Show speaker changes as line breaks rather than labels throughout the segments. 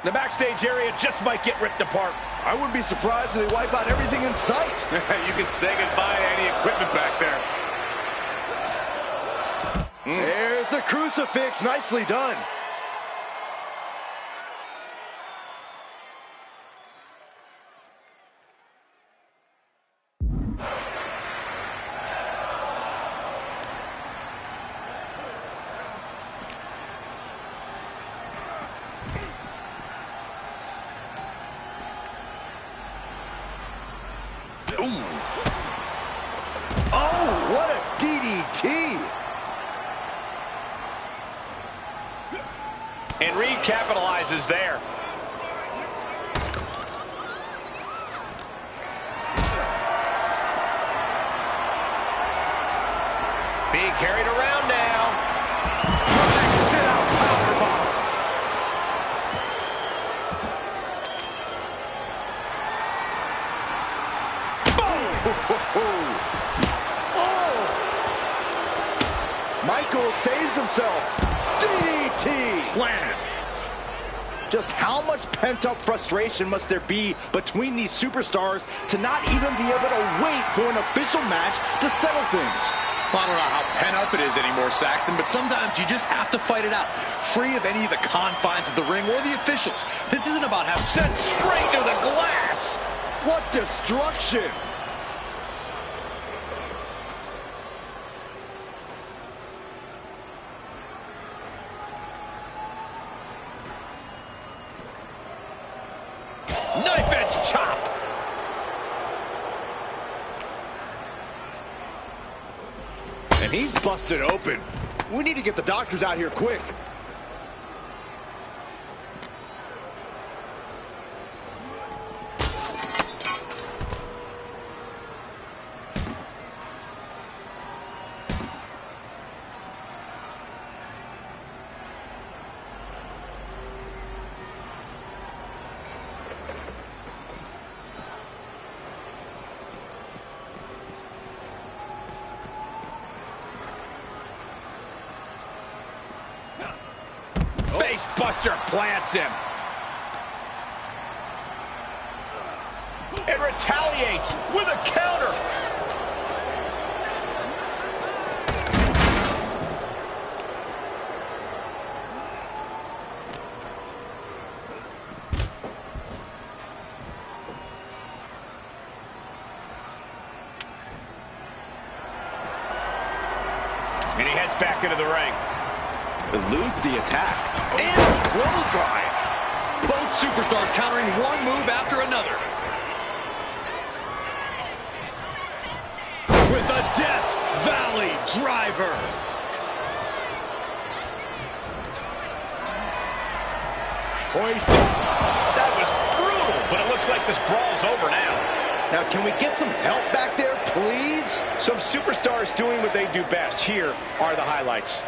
The backstage area just might get ripped apart.
I wouldn't be surprised if they wipe out everything in sight.
You can say goodbye to any equipment back there.
There's the crucifix. Nicely done. Ooh. Oh, what a DDT.
And Reed capitalizes there. Being carried around now. Sit out powerbomb.
Oh! Michael saves himself. DDT!
Planet.
Just how much pent-up frustration must there be between these superstars to not even be able to wait for an official match to settle things?
I don't know how pent up it is anymore, Saxton, but sometimes you just have to fight it out, free of any of the confines of the ring or the officials. This isn't about having
Sent straight to the glass.
What destruction!
Knife edge chop.
And he's busted open. We need to get the doctors out here quick.
Face buster plants him. And retaliates with a counter. And he heads back into the ring.
Eludes the attack.
And clothesline.
both superstars countering one move after another. With a Death Valley driver.
Hoisted. That was brutal, but it looks like this brawl's over now.
Now, can we get some help back there, please?
Some superstars doing what they do best. Here are the highlights.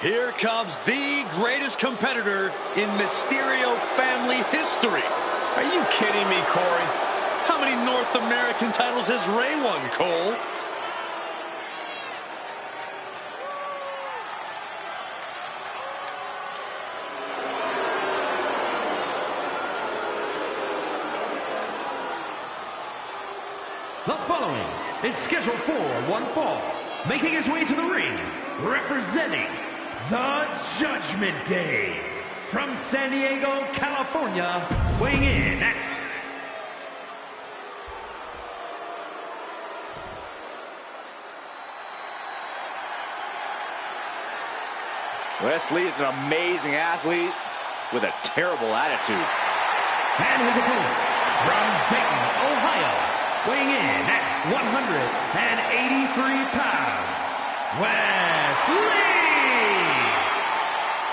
Here comes the greatest competitor in Mysterio family history.
Are you kidding me, Corey?
How many North American titles has Ray won, Cole?
is scheduled for one fall, making his way to the ring, representing the Judgment Day. From San Diego, California, weighing in at
Wes Lee is an amazing athlete with a terrible attitude.
and his opponent from Dayton, Ohio, weighing in at 183 pounds, Wes Lee!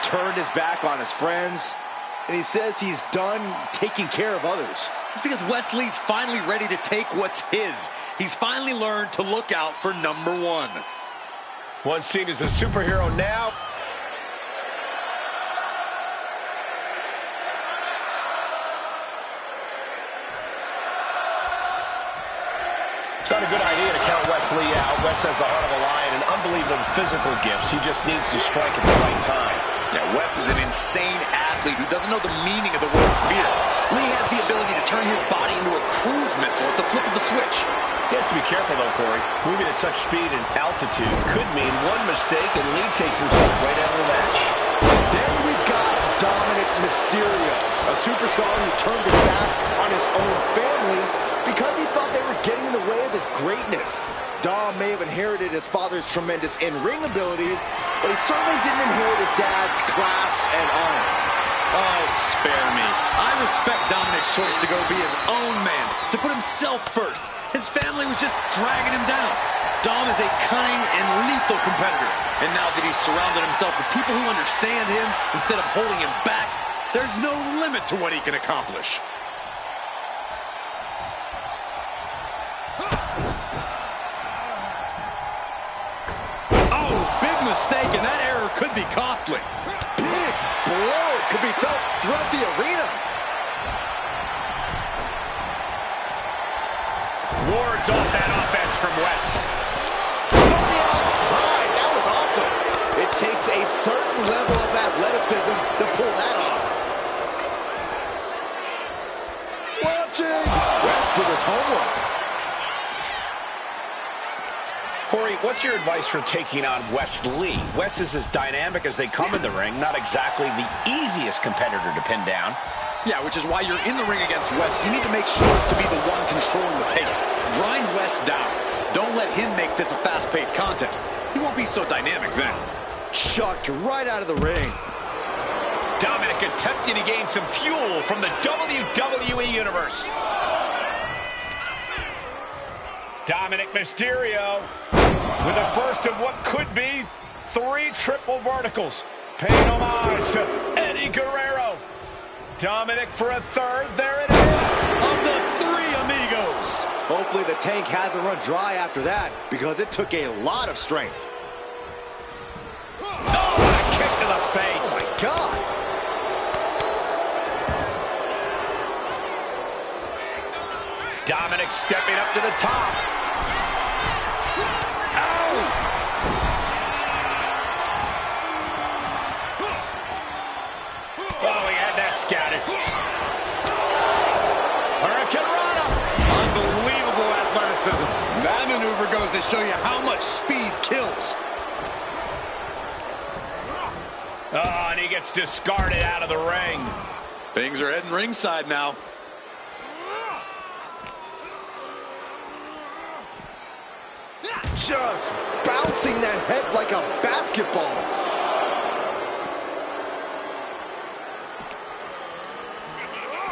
Turned his back on his friends, and he says he's done taking care of others.
It's because Wes Lee's finally ready to take what's his. He's finally learned to look out for number one.
Once seen as a superhero, now it's not a good idea to count Wes Lee out. Wes has the heart of a lion and unbelievable physical gifts. He just needs to strike at the right time.
Yeah, Wes is an insane athlete who doesn't know the meaning of the word fear. Lee has the ability to turn his body into a cruise missile at the flip of the switch.
He has to be careful, though, Corey. Moving at such speed and altitude could mean one mistake and Lee takes himself right out of the match.
Then we've got Dominic Mysterio, a superstar who turned his back on his own family because he thought they were getting in the way of his greatness. Dom may have inherited his father's tremendous in-ring abilities, but he certainly didn't inherit his dad's class and honor.
Oh, spare me. I respect Dominic's choice to go be his own man, to put himself first. His family was just dragging him down. Dom is a cunning and lethal competitor, and now that he's surrounded himself with people who understand him instead of holding him back, there's no limit to what he can accomplish. Mistake, and that error could be costly.
Big blow could be felt throughout the arena.
Wards off that offense from Wes.
From the outside, that was awesome. It takes a certain level of athleticism to pull that off. Watching. Wes did his homework.
Corey, what's your advice for taking on Wes Lee? Wes is as dynamic as they come in the ring, not exactly the easiest competitor to pin down.
Yeah, which is why you're in the ring against Wes. You need to make sure to be the one controlling the pace. Grind Wes down. Don't let him make this a fast-paced contest. He won't be so dynamic then.
Chucked right out of the ring.
Dominic attempting to gain some fuel from the WWE Universe. Dominic Mysterio with the first of what could be 3 triple verticals. Paying homage to Eddie Guerrero. Dominic for a third. There it is.
Of the 3 amigos.
Hopefully the tank hasn't run dry after that, because it took a lot of strength.
Oh, what a kick to the face.
Oh, my God.
Dominic stepping up to the top. Scattered. Hurricanrana.
Unbelievable athleticism. That maneuver goes to show you how much speed kills.
Oh, and he gets discarded out of the ring.
Things are heading ringside now.
Just bouncing that head like a basketball.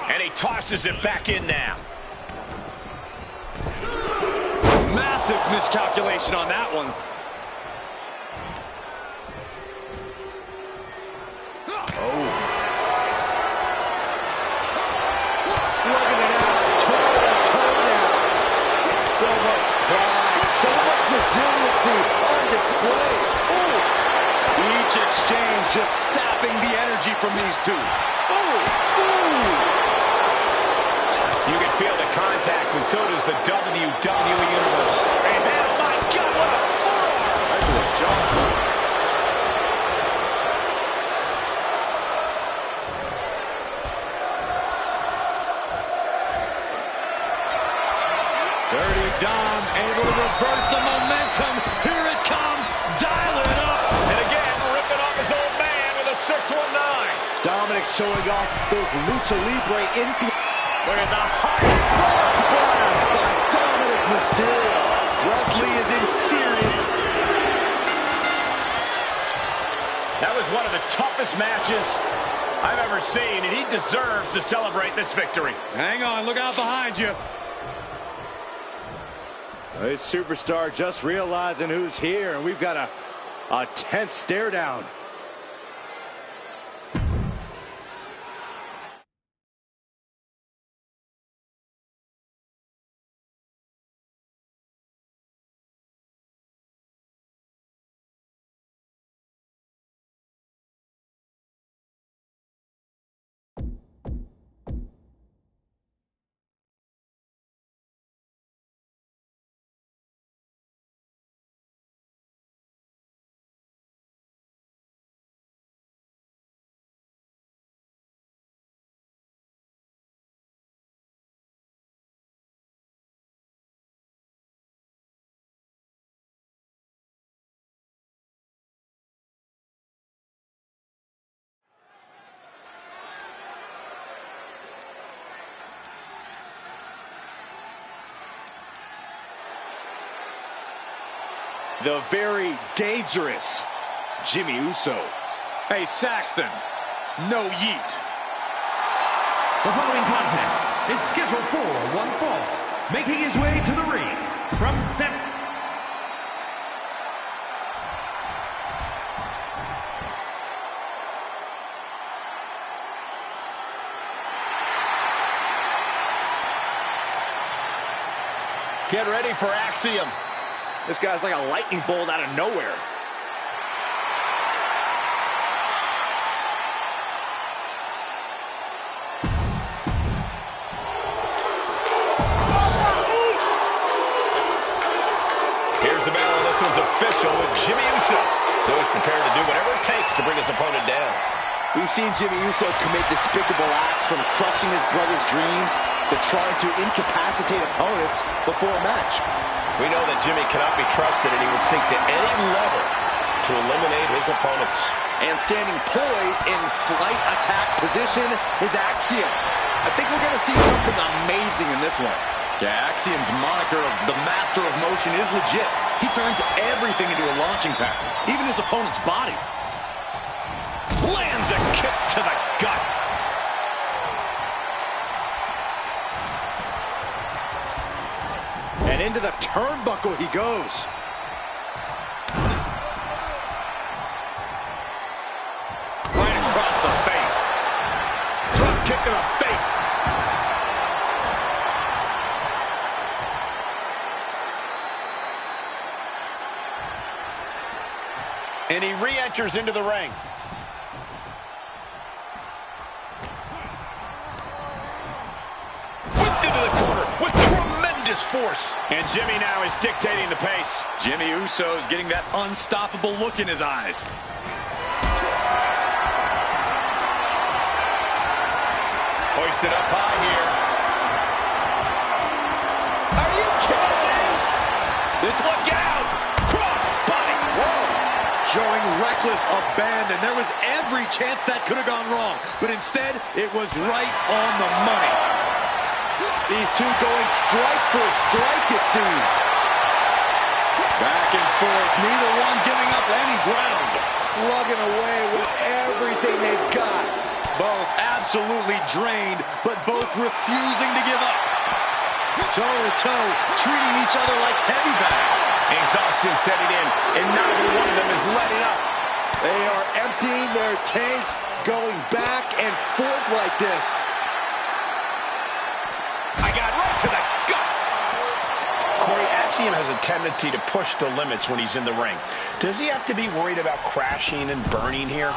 And he tosses it back in now.
Massive miscalculation on that one.
Oh. Slugging it out, toe to toe now. So much pride, so much resiliency on display. Oof.
Each exchange just sapping the energy from these two.
You can feel the contact, and so does the WWE Universe. And oh my God, what a forearm!
That's a jump.
Dirty Dom able to
showing off those Lucha Libre influence.
Look at the hard
Blast by Dominic Mysterio.
Wesley is in serious.
That was one of the toughest matches I've ever seen, and he deserves to celebrate this victory.
Hang on, look out behind you.
This superstar just realizing who's here, and we've got a tense stare down. The very dangerous Jimmy Uso.
Hey, Saxton, no yeet.
The following contest is scheduled for one fall. Making his way to the ring from
Get ready for Axiom.
This guy's like a lightning bolt out of nowhere.
Here's the battle, and this one's official with Jimmy Uso. So he's prepared to do whatever it takes to bring his opponent down.
We've seen Jimmy Uso commit despicable acts, from crushing his brother's dreams to trying to incapacitate opponents before a match.
We know that Jimmy cannot be trusted, and he will seek to any level to eliminate his opponents.
And standing poised in flight attack position is Axiom. I think we're going to see something amazing in this one.
Yeah, Axiom's moniker of the master of motion is legit. He turns everything into a launching pad, even his opponent's body.
Lands a kick to the gut.
And into the turnbuckle he goes.
Right across the face. Drop kick to the face.
And he re-enters into the ring. Whipped into the corner with tremendous force. And Jimmy now is dictating the pace.
Jimmy Uso's getting that unstoppable look in his eyes.
Hoisted up high here. Are you kidding?
This look out!
Cross body.
Whoa! Showing reckless abandon. There was every chance that could have gone wrong, but instead, it was right on the money.
These two going strike for strike, it seems.
Back and forth, neither one giving up any ground.
Slugging away with everything they've got.
Both absolutely drained, but both refusing to give up. Toe-to-toe, treating each other like heavy bags.
Exhaustion setting in, and neither one of them is letting up.
They are emptying their tanks, going back and forth like this.
I got right to the gut. Corey, Axiom has a tendency to push the limits when he's in the ring. Does he have to be worried about crashing and burning here?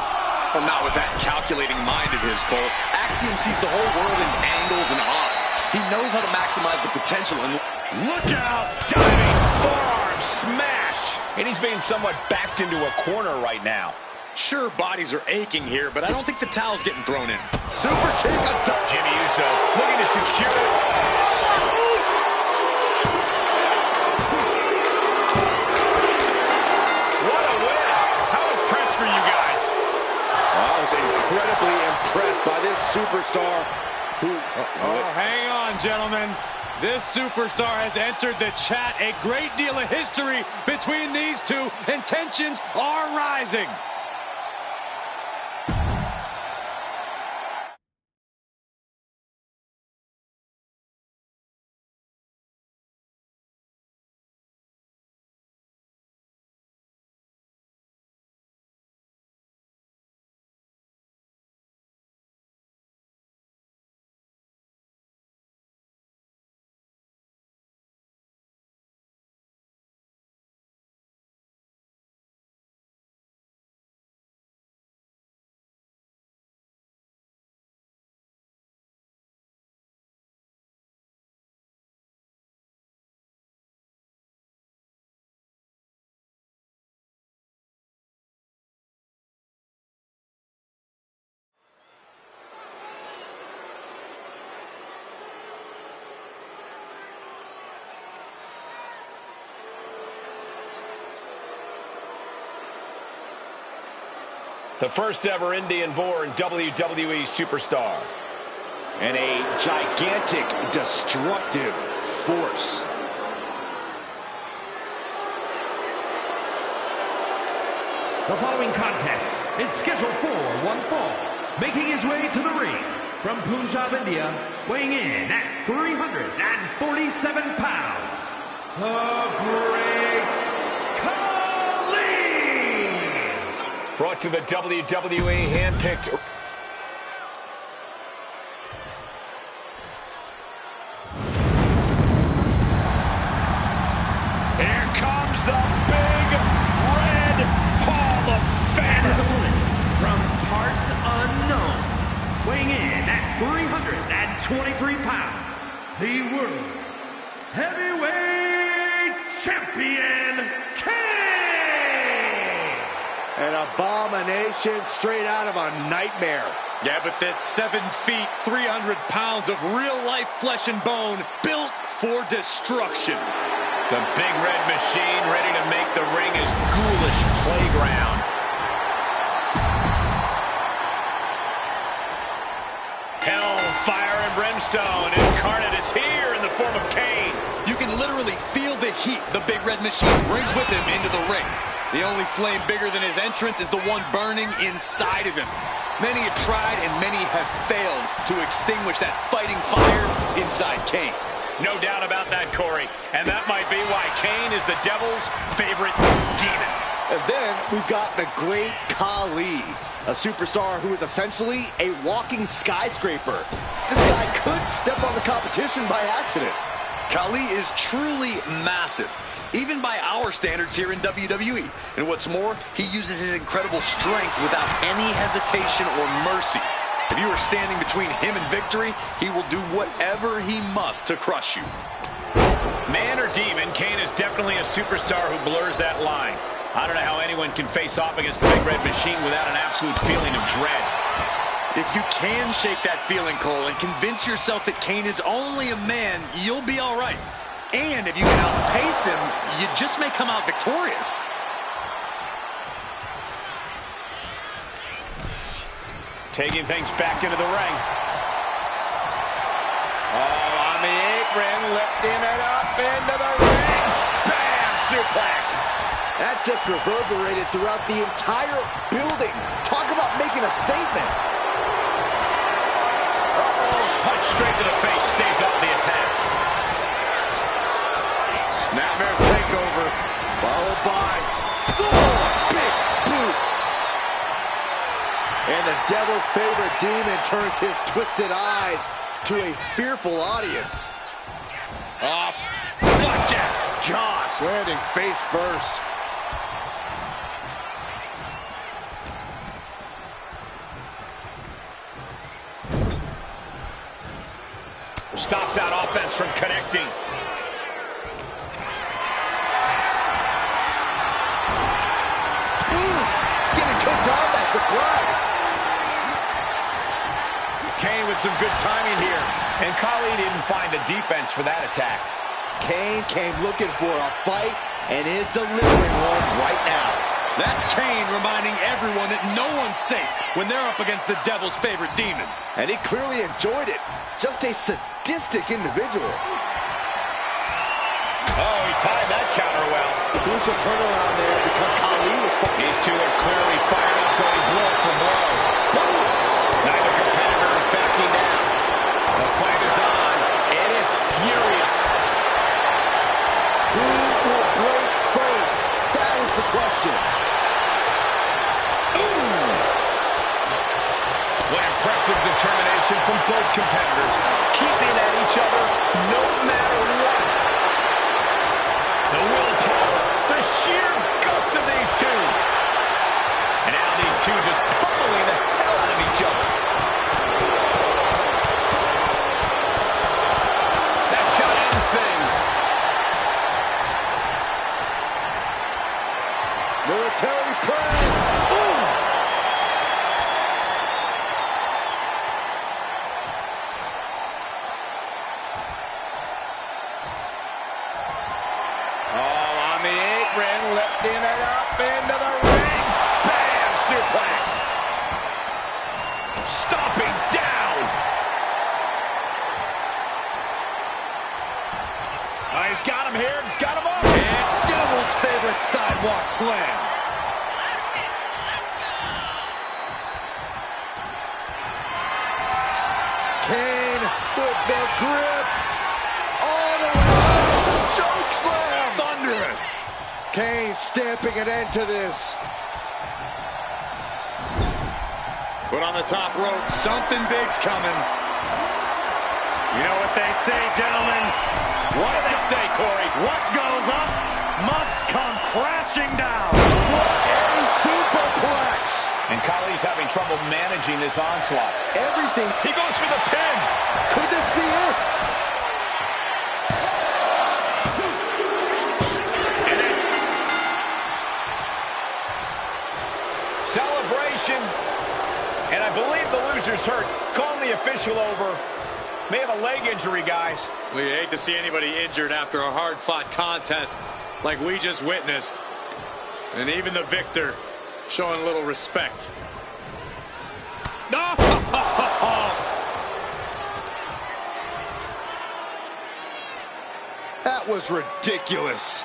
Well, not with that calculating mind of his, Cole. Axiom sees the whole world in angles and odds. He knows how to maximize the potential and...
Look out! Diving forearm smash! And he's being somewhat backed into a corner right now.
Sure, bodies are aching here, but I don't think the towel's getting thrown in.
Super kick.
Jimmy Uso looking to secure it. What a win! How impressed were you guys?
I was incredibly impressed by superstar who...
hang on, gentlemen. This superstar has entered the chat. A great deal of history between these two, and tensions are rising.
The first ever Indian-born WWE superstar.
And a gigantic, destructive force.
The following contest is scheduled for one fall. Making his way to the ring from Punjab, India, weighing in at 347 pounds, the Great Khali!
Brought to the WWE handpicked... Here comes the big red Hall of Famer.
His opponent from parts unknown, weighing in at 323 pounds, the World Heavyweight Champion, Kane!
An abomination straight out of a nightmare.
Yeah, but that's 7 feet, 300 pounds of real-life flesh and bone, built for destruction.
The big red machine ready to make the ring his ghoulish playground. Hell, fire, and brimstone incarnate is here in the form of Kane.
You can literally feel the heat the big red machine brings with him into the ring. The only flame bigger than his entrance is the one burning inside of him. Many have tried and many have failed to extinguish that fighting fire inside Kane.
No doubt about that, Corey. And that might be why Kane is the devil's favorite demon.
And then we've got the Great Khali, a superstar who is essentially a walking skyscraper. This guy could step on the competition by accident.
Khali is truly massive, even by our standards here in WWE. And what's more, he uses his incredible strength without any hesitation or mercy. If you are standing between him and victory, he will do whatever he must to crush you.
Man or demon, Kane is definitely a superstar who blurs that line. I don't know how anyone can face off against the big red machine without an absolute feeling of dread.
If you can shake that feeling, Cole, and convince yourself that Kane is only a man, you'll be all right. And if you can outpace him, you just may come out victorious.
Taking things back into the ring. Oh, on the apron, lifting it up into the ring. Bam! Suplex.
That just reverberated throughout the entire building. Talk about making a statement.
Punch straight to the face, stays off the attack.
Snapmare takeover, followed by big boot. And the devil's favorite demon turns his twisted eyes to a fearful audience.
Blackjack.
Gosh, landing face first.
Stops that offense from connecting.
Oof, getting kicked out by surprise.
Kane with some good timing here. And Khali didn't find a defense for that attack.
Kane came looking for a fight and is delivering one right now.
That's Kane reminding everyone that no one's safe when they're up against the devil's favorite demon.
And he clearly enjoyed it. Just a sadistic individual.
Oh, he timed that counter well.
Crucial turnaround there because Khali was...
These two are clearly fired up, going blow for blow. Neither competitor is backing down. The fight is on, and it's furious.
Who will break first? That is the question.
Ooh! What impressive determination from both competitors, keeping at each other no matter what. The willpower, the sheer guts of these two. And now these two just pummeling the hell out of each other. That shot ends things.
Military press. Ooh.
Oh, on the apron, lifting it up into the ring. Bam! Suplex. Stomping down. Oh, he's got him here. He's got him up.
And Devil's favorite sidewalk slam.
Kane with the grip. All the way. Choke slam.
Thunderous.
Kane stamping an end to this.
Put on the top rope. Something big's coming. You know what they say, gentlemen?
What do they say, Corey?
What goes up must come crashing down.
What a superplex.
And Khali's having trouble managing this onslaught.
Everything.
He goes for the pin.
Could this be it?
And then celebration. And I believe the loser's hurt. Calling the official over. May have a leg injury, guys.
We hate to see anybody injured after a hard-fought contest like we just witnessed. And even the victor showing a little respect. No!
That was ridiculous.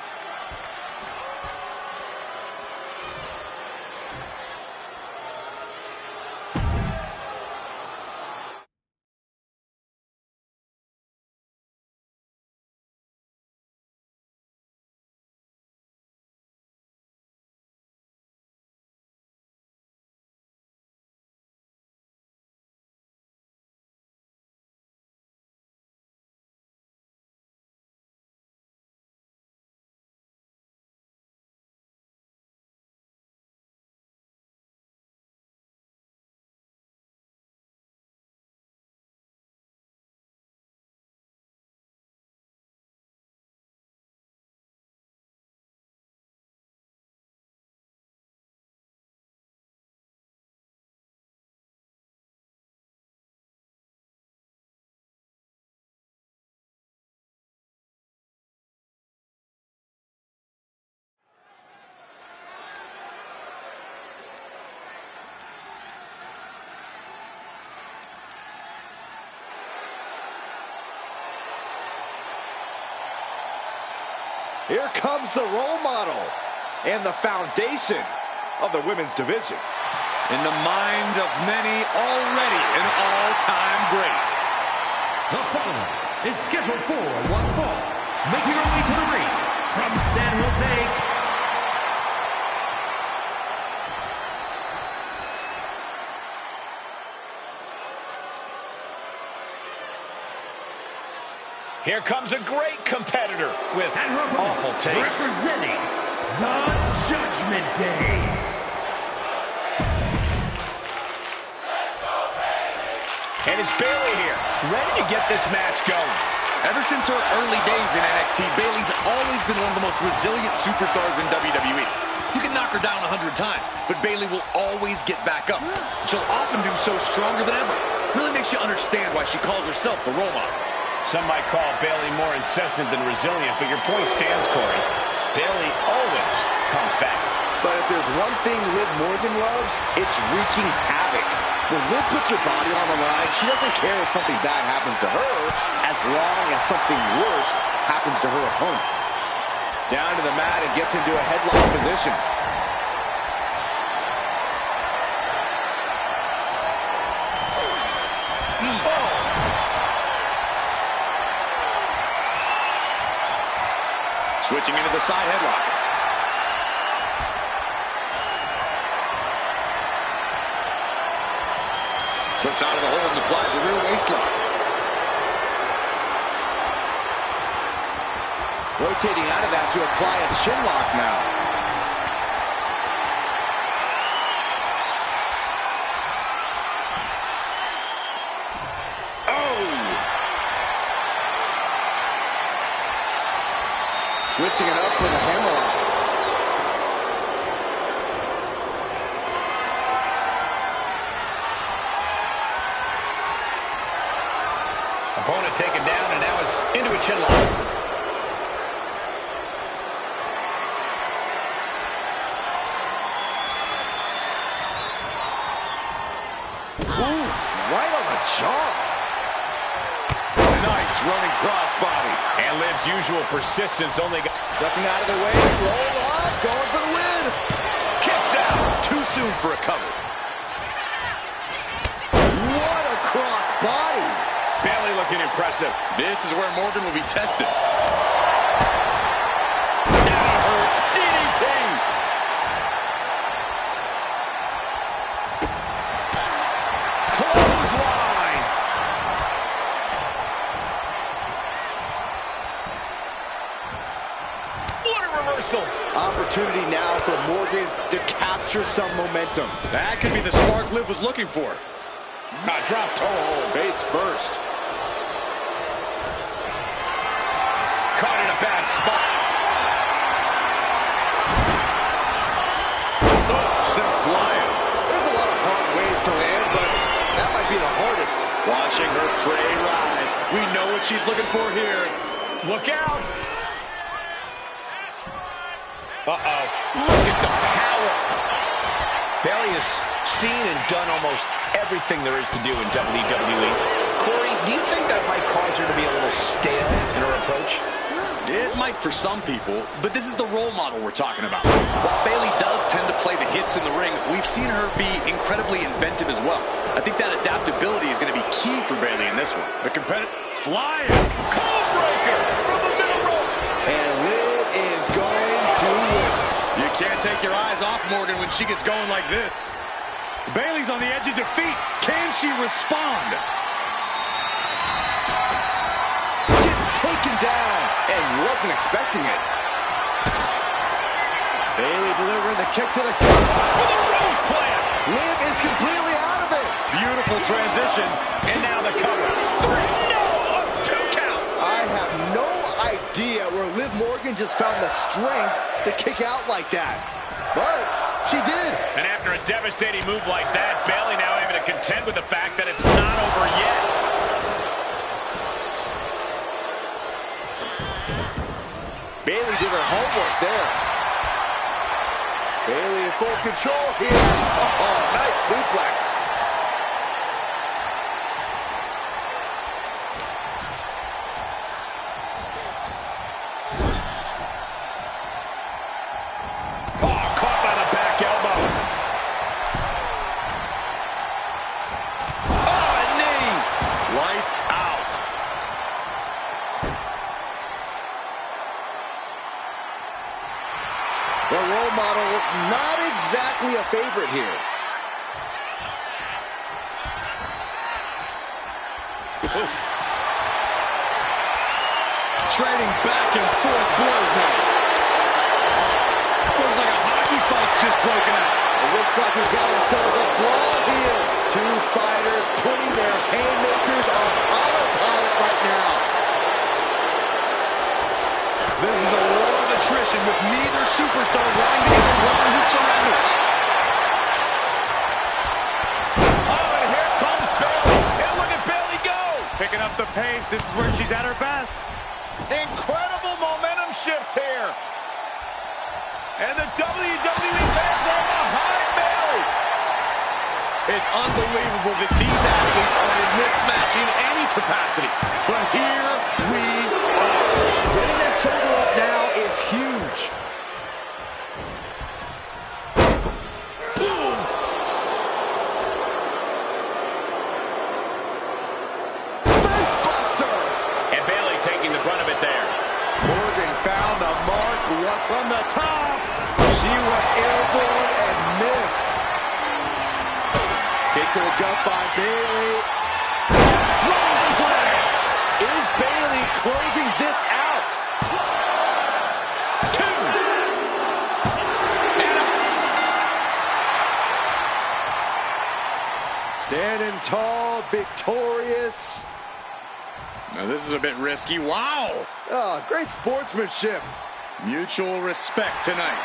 Here comes the role model and the foundation of the women's division.
In the mind of many, already an all-time great.
The following is scheduled for one fall, making her way to the ring from San Jose.
Here comes a great competitor with awful taste.
Representing the Judgment Day.
And it's Bayley here, ready to get this match going.
Ever since her early days in NXT, Bayley's always been one of the most resilient superstars in WWE. You can knock her down 100 times, but Bayley will always get back up. She'll often do so stronger than ever. Really makes you understand why she calls herself the role model.
Some might call Bayley more incessant than resilient, but your point stands, Corey. Bayley always comes back.
But if there's one thing Liv Morgan loves, it's wreaking havoc. When Liv puts her body on the line, she doesn't care if something bad happens to her, as long as something worse happens to her opponent. Down to the mat and gets into a headlock position.
Switching into the side headlock. Slips out of the hold and applies a rear waist lock.
Rotating out of that to apply a chin lock now. Switching it up for the hammerlock.
Opponent taken down and now is into a chin lock.
Oof, right on the jaw.
Nice running crossbody. And Liv's usual persistence only got...
Ducking out of the way, roll up, going for the win.
Kicks out.
Too soon for a cover.
What a cross body.
Bayley looking impressive.
This is where Morgan will be tested.
DDT. Clothesline. What a reversal.
Opportunity now for Morgan to capture some momentum.
That could be the spark Liv was looking for.
Drop toe hold.
Face first.
Caught in a bad spot.
Oh, sent flying.
There's a lot of hard ways to land, but that might be the hardest.
Watching her prey rise. We know what she's looking for here.
Look out. Uh-oh. Look at the power. Bayley has seen and done almost everything there is to do in WWE. Corey, do you think that might cause her to be a little stale in her approach?
It might for some people, but this is the role model we're talking about. While Bayley does tend to play the hits in the ring, we've seen her be incredibly inventive as well. I think that adaptability is going to be key for Bayley in this one. The competitor flying.
Code breaker from the middle rope.
And Liv is going to win.
You can't take your eyes off Morgan when she gets going like this. Bayley's on the edge of defeat. Can she respond?
Gets taken down and wasn't expecting it. Bayley delivering the kick to the gut
For the rose plant.
Liv is completely out of it.
Beautiful transition.
And now the cover. 3. No, a 2 count.
I have no idea where Liv Morgan just found the strength to kick out like that. But she did.
And after a devastating move like that, Bayley now having to contend with the fact that it's not over yet.
Bayley did her homework there. Bayley in full control here. Oh, nice suplex. The role model, not exactly a favorite here.
Oof. Trading back and forth blows now. Looks like a hockey fight's just broken out.
It looks like we've got ourselves a brawl here. Two fighters putting their haymakers on autopilot right now.
This is a war of attrition with neither superstar wanting to get the one who surrenders.
Oh, and here comes Bayley. And look at Bayley go.
Picking up the pace. This is where she's at her best.
Incredible momentum shift here.
And the WWE fans are behind Bayley. It's unbelievable that these athletes are in this match in any capacity. But here we are.
Getting that shoulder up now is huge.
Boom!
Facebuster!
And Bayley taking the brunt of it there.
Morgan found the mark. What's
From the top.
She went airborne and missed. Kick to the gut by Bayley. Rollins lands. Is Bayley closing this out?
Two.
Standing tall, victorious.
Now this is a bit risky. Wow.
Oh, great sportsmanship.
Mutual respect tonight.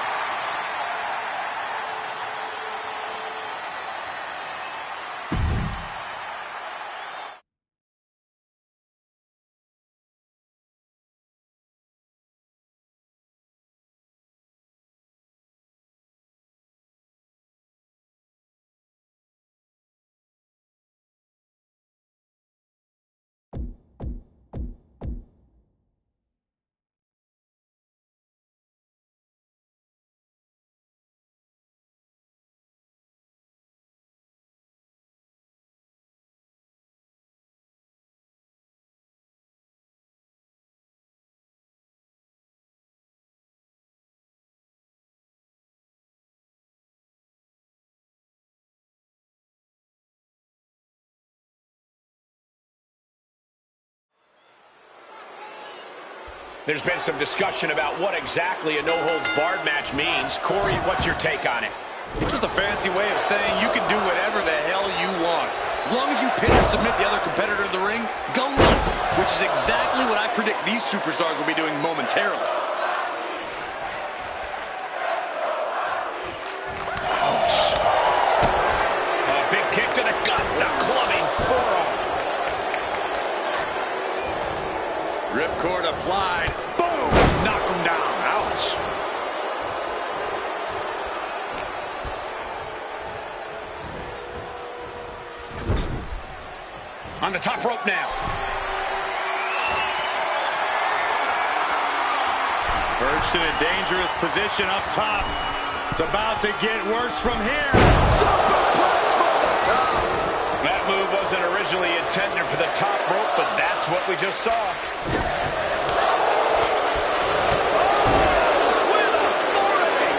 There's been some discussion about what exactly a no-holds-barred match means. Corey, what's your take on it?
Just a fancy way of saying you can do whatever the hell you want. As long as you pin or submit the other competitor in the ring, go nuts. Which is exactly what I predict these superstars will be doing momentarily.
Ouch. A big kick to the gut. A clubbing forearm.
Ripcord applied. Boom! Knock him down. Ouch.
On the top rope now.
Perched in a dangerous position up top. It's about to get worse from here.
Superplex from the top.
That move wasn't originally intended for the top rope, but that's what we just saw.
With authority.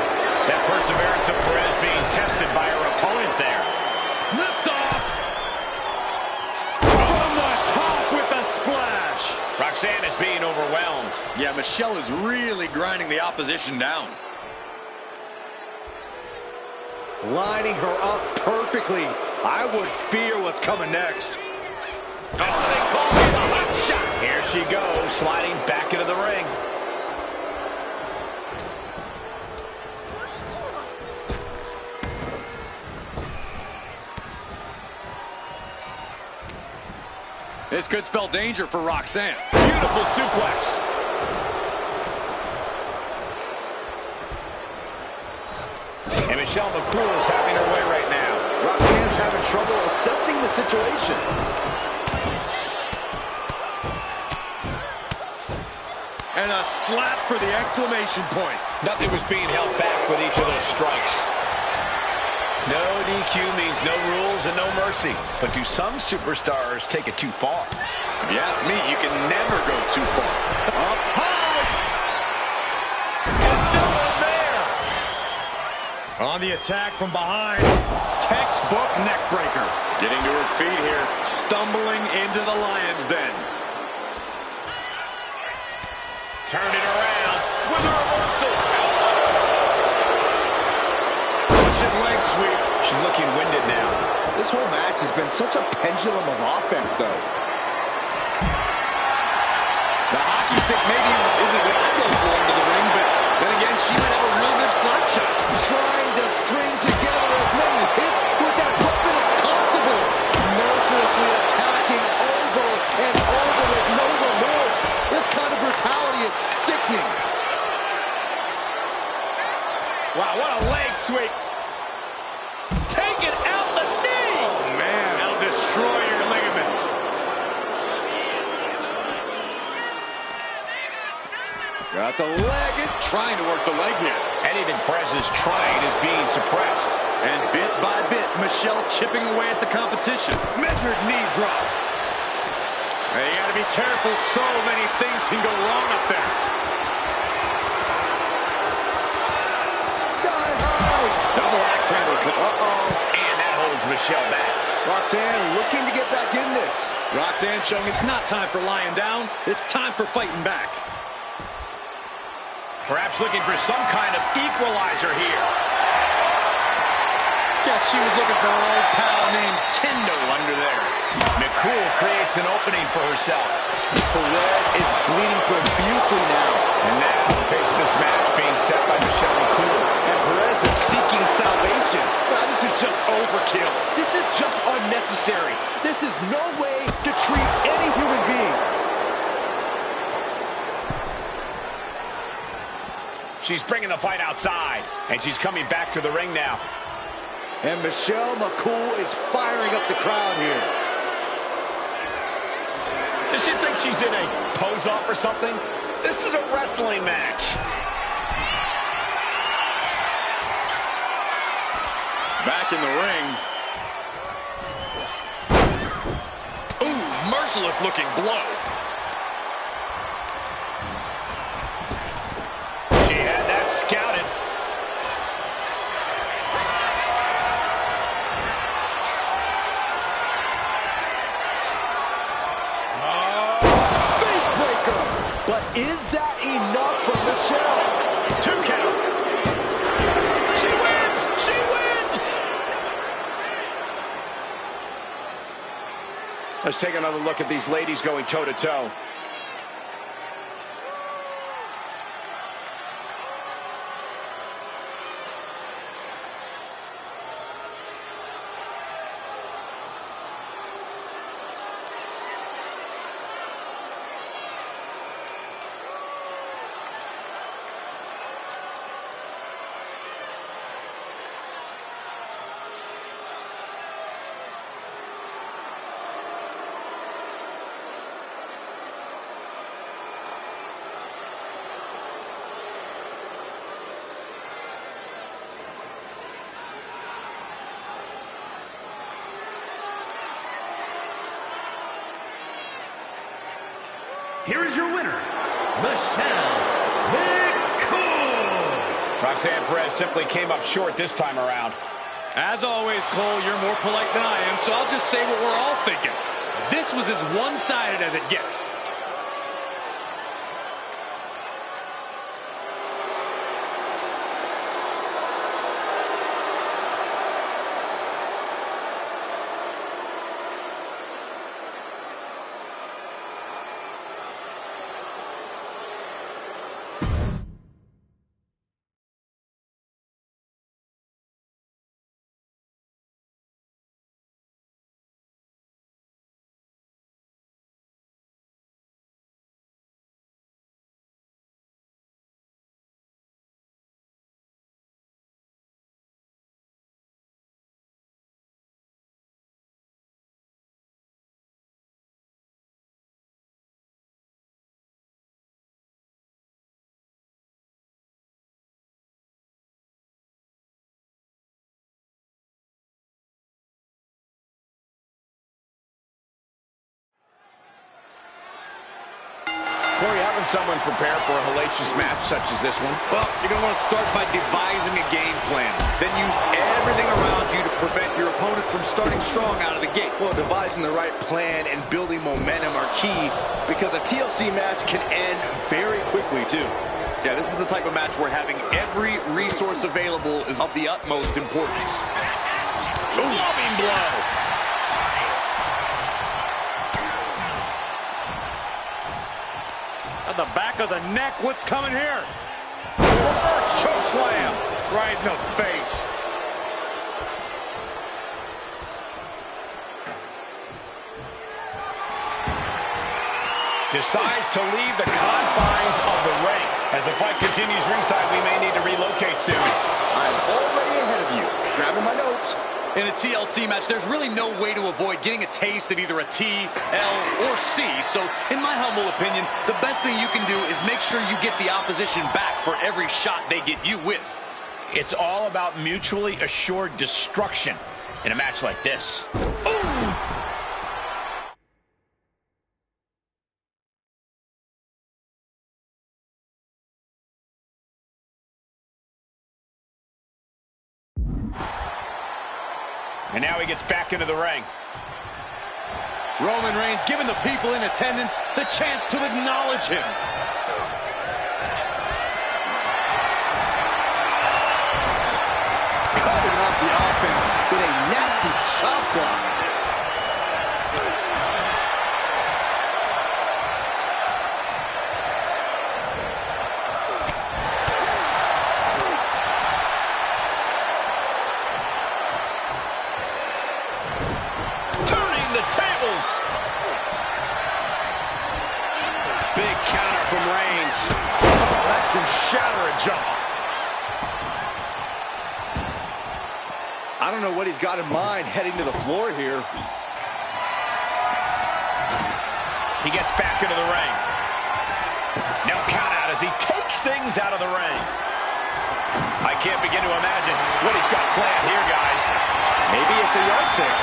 That perseverance of Perez being tested by her opponent there.
Lift off. From the top with the splash.
Roxanne is being overwhelmed.
Yeah, Michelle is really grinding the opposition down.
Lining her up perfectly. I would fear what's coming next.
That's what they call it, a hot shot. Here she goes, sliding back into the ring.
This could spell danger for Roxanne.
Beautiful suplex. And Michelle McCool is having her way right now.
Roxanne's having trouble assessing the situation.
And a slap for the exclamation point.
Nothing was being held back with each of those strikes. No DQ means no rules and no mercy. But do some superstars take it too far?
If you ask me, you can never go too far.
Up high.
On the attack from behind. Textbook neck breaker. Getting to her feet here. Stumbling into the lion's den.
Turn it around with a reversal.
Russian leg sweep.
She's looking winded now.
This whole match has been such a pendulum of offense, though.
The hockey stick maybe isn't what I'd go for into the ring, but then again, she might have a real good slap shot.
Trying to string together as many hits with that weapon as possible. Mercilessly attacking over and over with no remorse. This kind of brutality is sickening.
Wow, what a leg sweep. Taking out the knee.
Oh, man. That'll destroy your ligaments.
Got the leg.
Trying to work the leg here.
Anything Perez's trying is being suppressed.
And bit by bit, Michelle chipping away at the competition. Measured knee drop. Hey, you gotta be careful. So many things can go wrong up there.
Sky high.
Double axe handle.
And that holds Michelle back.
Roxanne looking to get back in this.
Roxanne showing it's not time for lying down. It's time for fighting back.
Perhaps looking for some kind of equalizer here.
Guess she was looking for her old pal named Kendo under there.
McCool creates an opening for herself.
Perez is bleeding profusely now.
And now, facing this match being set by Michelle McCool.
And Perez is seeking salvation. Now, this is just overkill. This is just unnecessary. This is no way to treat any human being.
She's bringing the fight outside, and she's coming back to the ring now.
And Michelle McCool is firing up the crowd here.
Does she think she's in a pose-off or something? This is a wrestling match.
Back in the ring. Ooh, merciless looking blow.
She had that scouted.
Fake breaker. But is that enough for Michelle?
2 count. She wins! She wins! Let's take another look at these ladies going toe-to-toe.
Here is your winner, Michelle McCool.
Roxanne Perez simply came up short this time around.
As always, Cole, you're more polite than I am, so I'll just say what we're all thinking. This was as one-sided as it gets.
Corey, having someone prepare for a hellacious match such as this one?
Well, you're going to want to start by devising a game plan. Then use everything around you to prevent your opponent from starting strong out of the gate.
Well, devising the right plan and building momentum are key because a TLC match can end very quickly, too.
Yeah, this is the type of match where having every resource available is of the utmost importance.
Loving blow.
On the back of the neck, what's coming here?
Reverse choke slam.
Right in the face.
Decides to leave the confines of the ring. As the fight continues ringside, we may need to relocate soon.
In a TLC match, there's really no way to avoid getting a taste of either a T, L, or C. So, in my humble opinion, the best thing you can do is make sure you get the opposition back for every shot they get you with.
It's all about mutually assured destruction in a match like this. Ooh! And now he gets back into the ring.
Roman Reigns giving the people in attendance the chance to acknowledge him.
Cutting off the offense with a nasty chop block.
Big counter from Reigns. Oh, that can shatter a jaw.
I don't know what he's got in mind heading to the floor here.
He gets back into the ring. No count out as he takes things out of the ring. I can't begin to imagine what he's got planned here, guys.
Maybe it's a yard sale.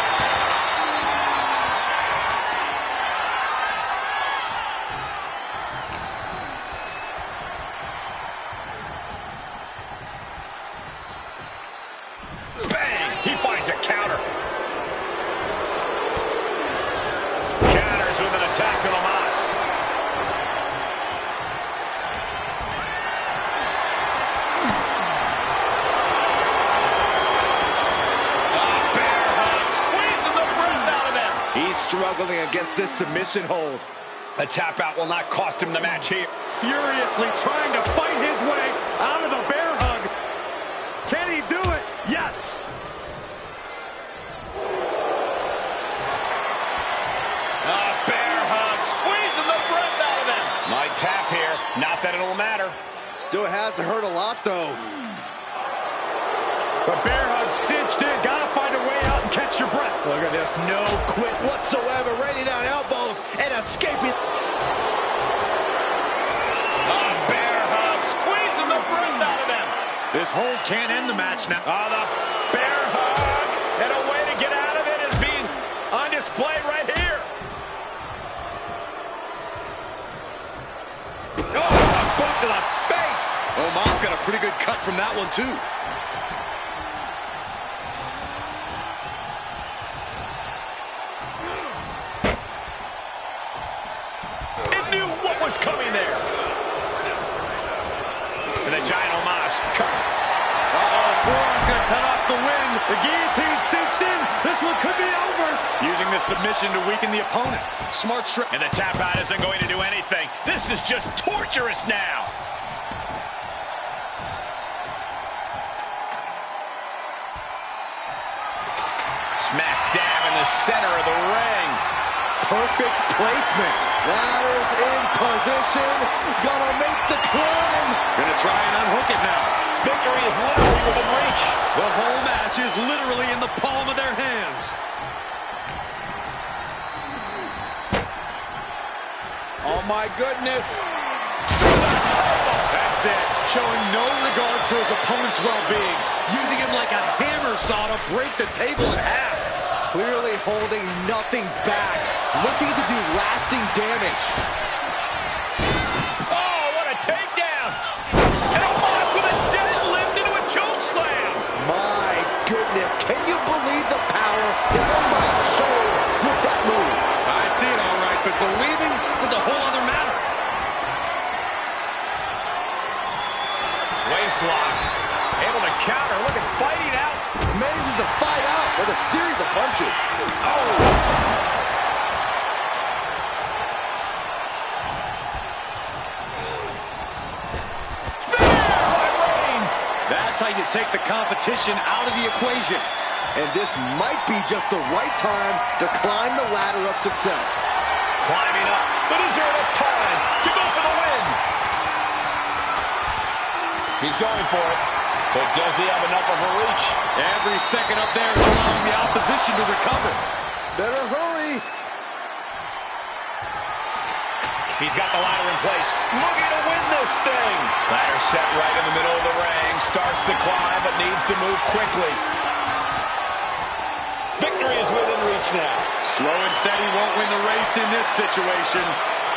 He finds a counter. Counters with an attack from Omos. Bear hug, squeezing the breath out of him.
He's struggling against this submission hold.
A tap out will not cost him the match here.
Furiously trying to fight his way out of the bear hug. Can he do it? Yes.
Bear hug, squeezing the breath out of him. Might tap here, not that it'll matter.
Still has to hurt a lot, though.
The bear hug cinched in. Gotta find a way out and catch your breath.
Look at this, no quit whatsoever. Raining down elbows and escaping.
Bear hug, squeezing the breath out of him.
This hold can't end the match now.
The bear hug, and a way to get out of it is being on display right here. A boot to the face.
Omos got a pretty good cut from that one, too.
It knew what was coming there. And the giant Omos cut.
Forearm's gonna cut off the wind. The guillotine cinched in. This one could be over. Using this submission to weaken the opponent. Smart strip.
And the tap out isn't going to do anything. This is just torturous now. Smack dab in the center of the ring.
Perfect placement. Ladders in position. Gonna make the climb.
Gonna try and unhook it now.
Victory is literally within reach.
The whole match is literally in the palm of their hands.
Oh my goodness.
That's it. Showing no regard for his opponent's well-being. Using him like a hammer saw to break the table in half.
Clearly holding nothing back. Looking to do lasting damage.
Oh, what a takedown. And Omos with a deadlift into a choke slam.
My goodness. Can you believe the power that Omos showed with that move?
I see it all right, but believing is a whole other matter.
Waistlock. Able to counter. Looking fighting out.
Manages to fight out with a series of punches. Oh!
That's how you take the competition out of the equation.
And this might be just the right time to climb the ladder of success.
Climbing up, but is there enough time to go for the win? He's going for it. But does he have enough of a reach?
Every second up there is allowing the opposition to recover.
Better hurry.
He's got the ladder in place. Looking to win this thing. Ladder set right in the middle of the ring. Starts to climb, but needs to move quickly. Victory is within reach now.
Slow and steady won't win the race in this situation.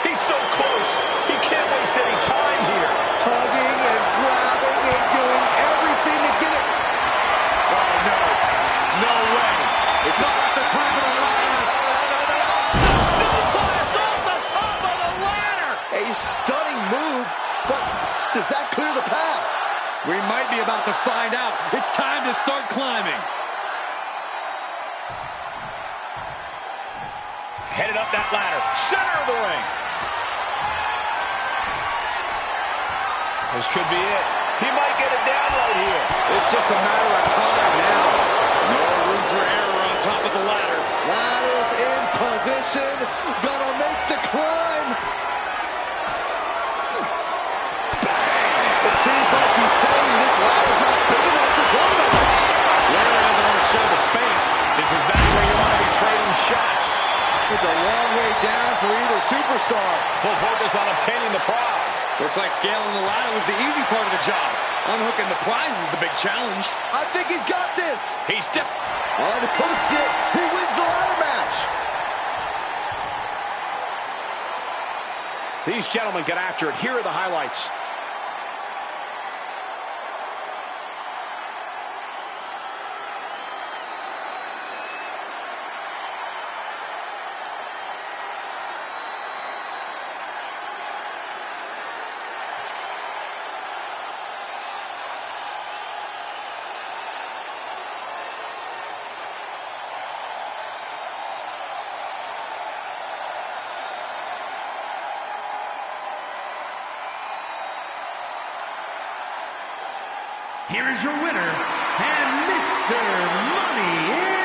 He's so close. He can't waste any time here.
Tugging and grabbing and doing everything to get it.
Oh, no. No way. It's not at the top of the ladder.
Suplex off the top of the ladder.
A stunning move, but does that clear the path?
We might be about to find out. It's time to start climbing.
Headed up that ladder. Center of the ring. This could be it. He might get it down right here.
It's just a matter of time now. No room for error on top of the ladder.
Ladder's in position. Gonna make the climb. Bang! It seems like he's saying this ladder's not big enough for both of them.
Larry doesn't want to show the space.
This is not where you want to be trading shots.
It's a long way down for either superstar.
Full focus on obtaining the prize.
Looks like scaling the ladder was the easy part of the job. Unhooking the prize is the big challenge.
I think he's got this.
He's dipped.
Unhooks it. He wins the ladder match.
These gentlemen get after it. Here are the highlights.
Here is your winner, and Mr. Money in